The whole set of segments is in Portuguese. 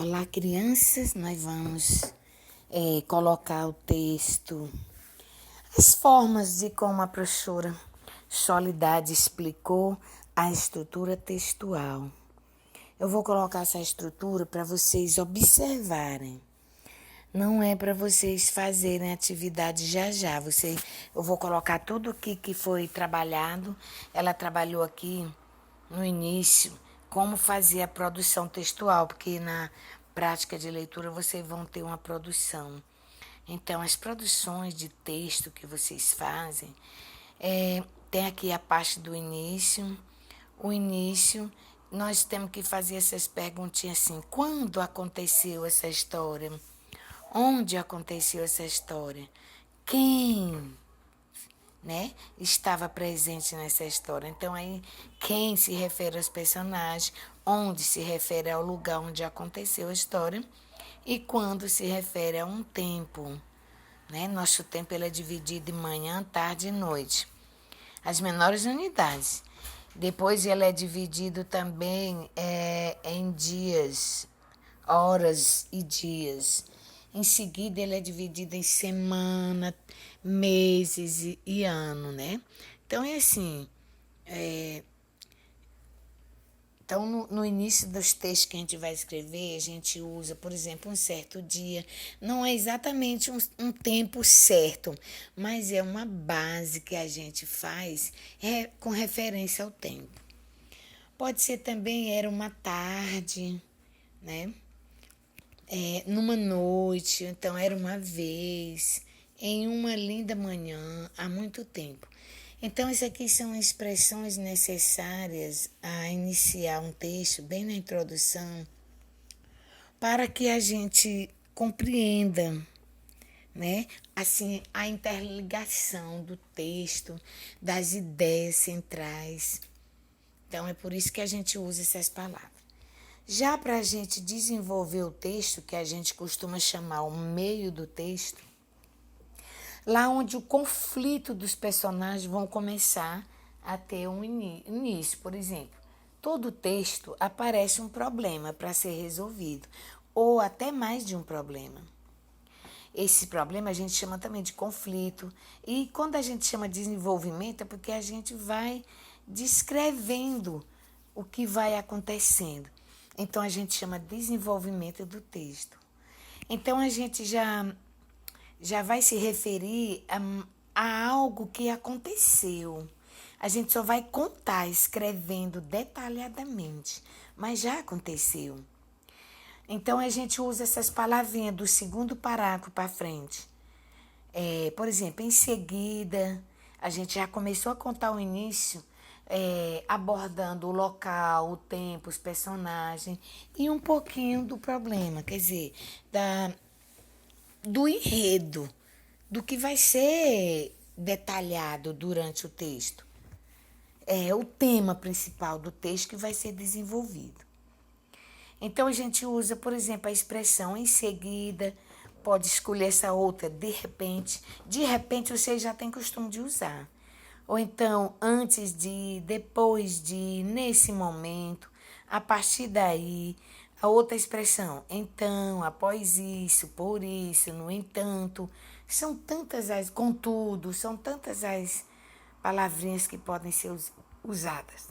Olá, crianças, nós vamos colocar o texto, as formas de como a professora Soledade explicou a estrutura textual. Eu vou colocar essa estrutura para vocês observarem. Não é para vocês fazerem atividade já. Eu vou colocar tudo que foi trabalhado. Ela trabalhou aqui no início como fazer a produção textual, porque na prática de leitura vocês vão ter uma produção. Então, as produções de texto que vocês fazem, tem aqui a parte do início. O início, nós temos que fazer essas perguntinhas assim: quando aconteceu essa história? Onde aconteceu essa história? Quem, né, estava presente nessa história? Então, aí, quem se refere aos personagens, onde se refere ao lugar onde aconteceu a história e quando se refere a um tempo, né? Nosso tempo ele é dividido em manhã, tarde e noite. As menores unidades. Depois ele é dividido também em dias, horas e dias. Em seguida, ele é dividido em semana, meses e ano, né? Então, é assim. Então, no início dos textos que a gente vai escrever, a gente usa, por exemplo, um certo dia. Não é exatamente um tempo certo, mas é uma base que a gente faz com referência ao tempo. Pode ser também era uma tarde, né? Numa noite, então era uma vez, em uma linda manhã, há muito tempo. Então, isso aqui são expressões necessárias a iniciar um texto, bem na introdução, para que a gente compreenda, né? Assim, a interligação do texto, das ideias centrais. Então, é por isso que a gente usa essas palavras. Já para a gente desenvolver o texto, que a gente costuma chamar o meio do texto, lá onde o conflito dos personagens vão começar a ter um início. Por exemplo, todo texto aparece um problema para ser resolvido, ou até mais de um problema. Esse problema a gente chama também de conflito. E quando a gente chama de desenvolvimento, é porque a gente vai descrevendo o que vai acontecendo. Então, a gente chama desenvolvimento do texto. Então, a gente já vai se referir a algo que aconteceu. A gente só vai contar escrevendo detalhadamente, mas já aconteceu. Então, a gente usa essas palavrinhas do segundo parágrafo para frente. Por exemplo, em seguida, a gente já começou a contar o início, abordando o local, o tempo, os personagens e um pouquinho do problema, quer dizer, do enredo, do que vai ser detalhado durante o texto. É o tema principal do texto que vai ser desenvolvido. Então, a gente usa, por exemplo, a expressão em seguida, pode escolher essa outra, de repente. De repente, você já tem costume de usar. Ou então, antes de, depois de, nesse momento, a partir daí. A outra expressão, então, após isso, por isso, no entanto. São tantas as, contudo, são tantas as palavrinhas que podem ser usadas.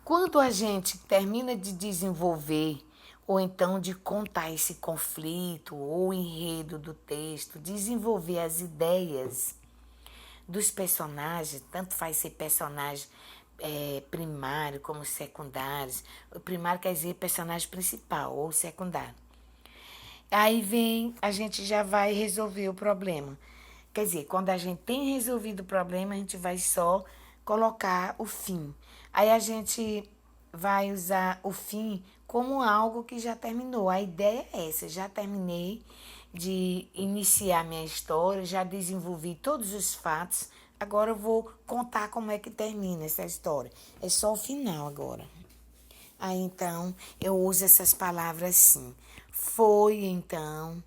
Quando a gente termina de desenvolver ou então de contar esse conflito ou enredo do texto, desenvolver as ideias dos personagens, tanto faz ser personagem primário como secundários. O primário quer dizer personagem principal ou secundário. Aí vem, a gente já vai resolver o problema. Quer dizer, quando a gente tem resolvido o problema, a gente vai só colocar o fim. Aí a gente vai usar o fim como algo que já terminou. A ideia é essa, já terminei de iniciar minha história, já desenvolvi todos os fatos, agora eu vou contar como é que termina essa história. É só o final agora. Aí então eu uso essas palavras assim. Foi então,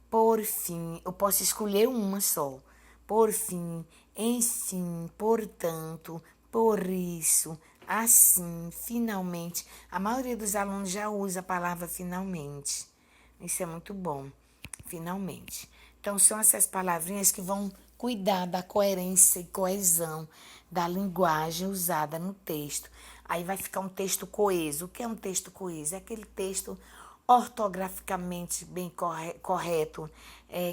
por fim, eu posso escolher uma só. Por fim, enfim, portanto, por isso, assim, finalmente. A maioria dos alunos já usa a palavra finalmente. Isso é muito bom, finalmente. Então, são essas palavrinhas que vão cuidar da coerência e coesão da linguagem usada no texto. Aí vai ficar um texto coeso. O que é um texto coeso? É aquele texto ortograficamente bem correto,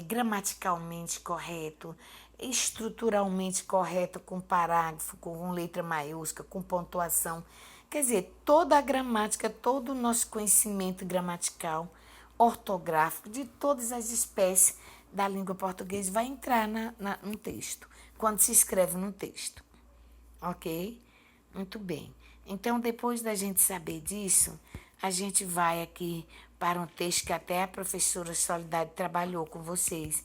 gramaticalmente correto, estruturalmente correto, com parágrafo, com letra maiúscula, com pontuação. Quer dizer, toda a gramática, todo o nosso conhecimento gramatical, ortográfico, de todas as espécies da língua portuguesa vai entrar no texto, quando se escreve no texto. Ok? Muito bem. Então, depois da gente saber disso, a gente vai aqui para um texto que até a professora Soledade trabalhou com vocês.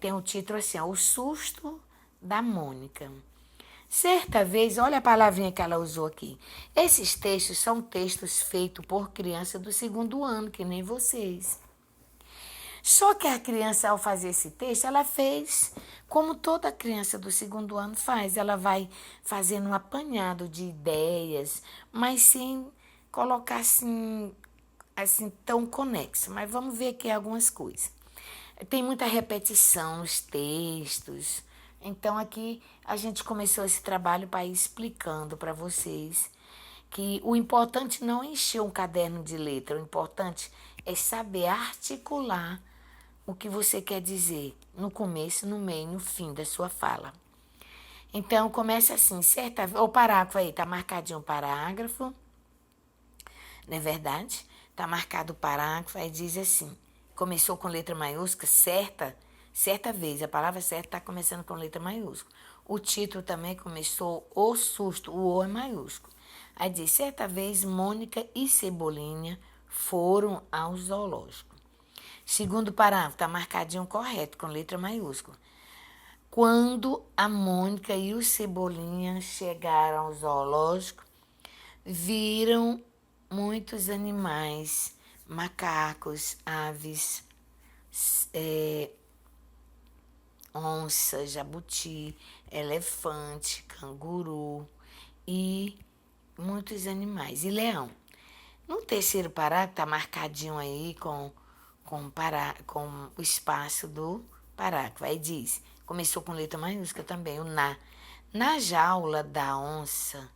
Tem o título assim, ó, O Susto da Mônica. Certa vez, olha a palavrinha que ela usou aqui. Esses textos são textos feitos por criança do segundo ano, que nem vocês. Só que a criança, ao fazer esse texto, ela fez como toda criança do segundo ano faz. Ela vai fazendo um apanhado de ideias, mas sem colocar assim tão conexo. Mas vamos ver aqui algumas coisas. Tem muita repetição nos textos. Então, aqui a gente começou esse trabalho para ir explicando para vocês que o importante não é encher um caderno de letra, o importante é saber articular o que você quer dizer no começo, no meio e no fim da sua fala. Então, começa assim, o parágrafo aí, tá marcadinho o parágrafo, não é verdade? Tá marcado o parágrafo, aí diz assim, começou com letra maiúscula, certa vez, a palavra certa está começando com letra maiúscula. O título também começou O Susto, o O é maiúsculo. Aí diz, certa vez, Mônica e Cebolinha foram ao zoológico. Segundo parágrafo, está marcadinho correto, com letra maiúscula. Quando a Mônica e o Cebolinha chegaram ao zoológico, viram muitos animais, macacos, aves, onça, jabuti, elefante, canguru e muitos animais. E leão. No terceiro parágrafo, está marcadinho aí com o espaço do parágrafo. Aí diz, começou com letra maiúscula também, o na. Na jaula da onça,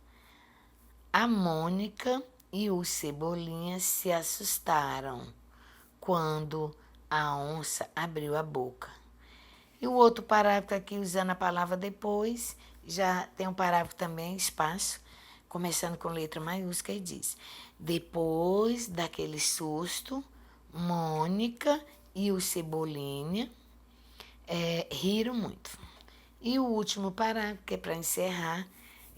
a Mônica e o Cebolinha se assustaram quando a onça abriu a boca. E o outro parágrafo aqui, usando a palavra depois, já tem um parágrafo também, espaço, começando com letra maiúscula e diz, depois daquele susto, Mônica e o Cebolinha riram muito. E o último parágrafo, que é para encerrar,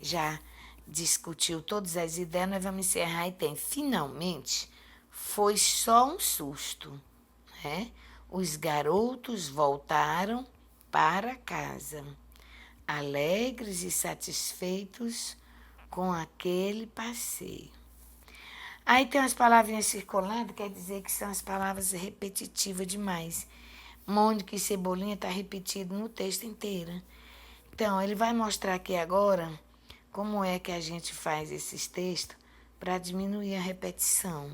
já discutiu todas as ideias, nós vamos encerrar e tem, finalmente, foi só um susto, né? Os garotos voltaram para casa, alegres e satisfeitos com aquele passeio. Aí tem umas palavrinhas circuladas, quer dizer que são as palavras repetitivas demais. Mônica e Cebolinha está repetido no texto inteiro. Então, ele vai mostrar aqui agora como é que a gente faz esses textos para diminuir a repetição.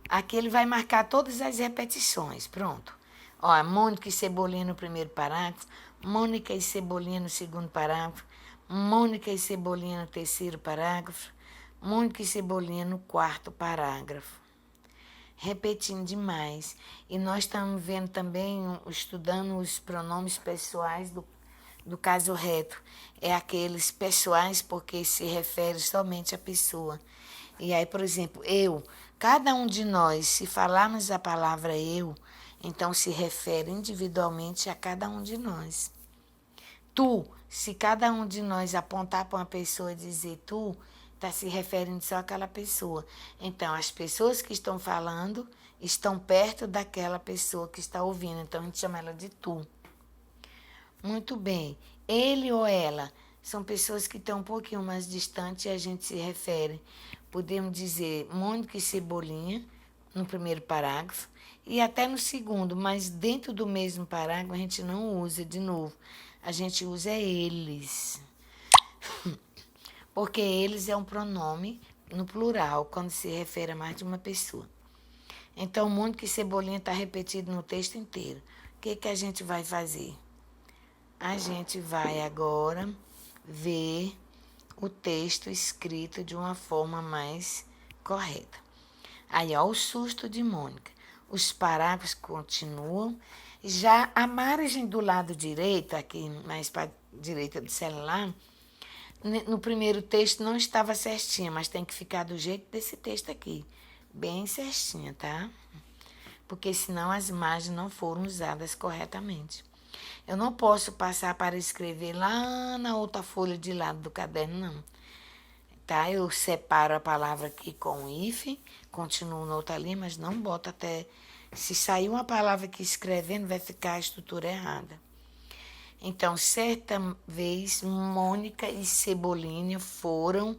Aqui ele vai marcar todas as repetições, pronto. Ó, Mônica e Cebolinha no primeiro parágrafo, Mônica e Cebolinha no segundo parágrafo, Mônica e Cebolinha no terceiro parágrafo, Mônica e Cebolinha no quarto parágrafo. Repetindo demais. E nós estamos vendo também, estudando os pronomes pessoais do caso reto. É aqueles pessoais porque se refere somente à pessoa. E aí, por exemplo, eu, cada um de nós, se falarmos a palavra eu, então se refere individualmente a cada um de nós. Tu, se cada um de nós apontar para uma pessoa e dizer tu, está se referindo só àquela pessoa. Então, as pessoas que estão falando estão perto daquela pessoa que está ouvindo. Então, a gente chama ela de tu. Muito bem. Ele ou ela são pessoas que estão um pouquinho mais distantes e a gente se refere. Podemos dizer Mônica e Cebolinha no primeiro parágrafo e até no segundo, mas dentro do mesmo parágrafo a gente não usa de novo. A gente usa eles. porque eles é um pronome no plural, quando se refere a mais de uma pessoa. Então, Mônica e Cebolinha está repetido no texto inteiro. O que a gente vai fazer? A gente vai agora ver o texto escrito de uma forma mais correta. Aí, ó, o susto de Mônica. Os parágrafos continuam. Já a margem do lado direito, aqui mais para a direita do celular, no primeiro texto não estava certinha, mas tem que ficar do jeito desse texto aqui. Bem certinha, tá? Porque senão as margens não foram usadas corretamente. Eu não posso passar para escrever lá na outra folha de lado do caderno, não. Tá? Eu separo a palavra aqui com o hífen, continuo na outra linha, mas não boto até... Se sair uma palavra aqui escrevendo, vai ficar a estrutura errada. Então, certa vez, Mônica e Cebolinha foram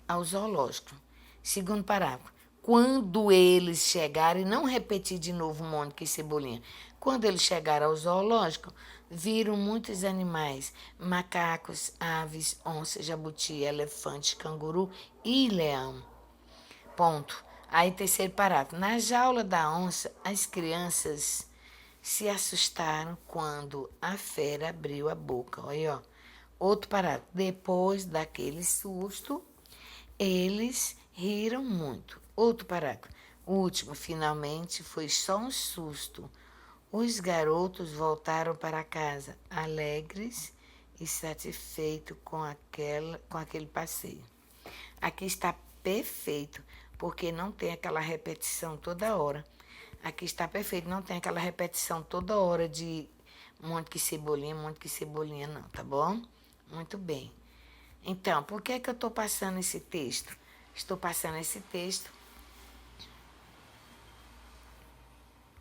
ao zoológico. Segundo parágrafo. Quando eles chegarem, não repetir de novo Mônica e Cebolinha. Quando eles chegaram ao zoológico, viram muitos animais, macacos, aves, onça, jabuti, elefante, canguru e leão. Ponto. Aí, terceiro parágrafo. Na jaula da onça, as crianças se assustaram quando a fera abriu a boca. Olha, ó. Outro parágrafo. Depois daquele susto, eles riram muito. Outro parágrafo. O último, finalmente, foi só um susto. Os garotos voltaram para casa, alegres e satisfeitos com aquele passeio. Aqui está perfeito, porque não tem aquela repetição toda hora. Aqui está perfeito, não tem aquela repetição toda hora de Mônica e Cebolinha, não, tá bom? Muito bem. Então, por que eu estou passando esse texto? Estou passando esse texto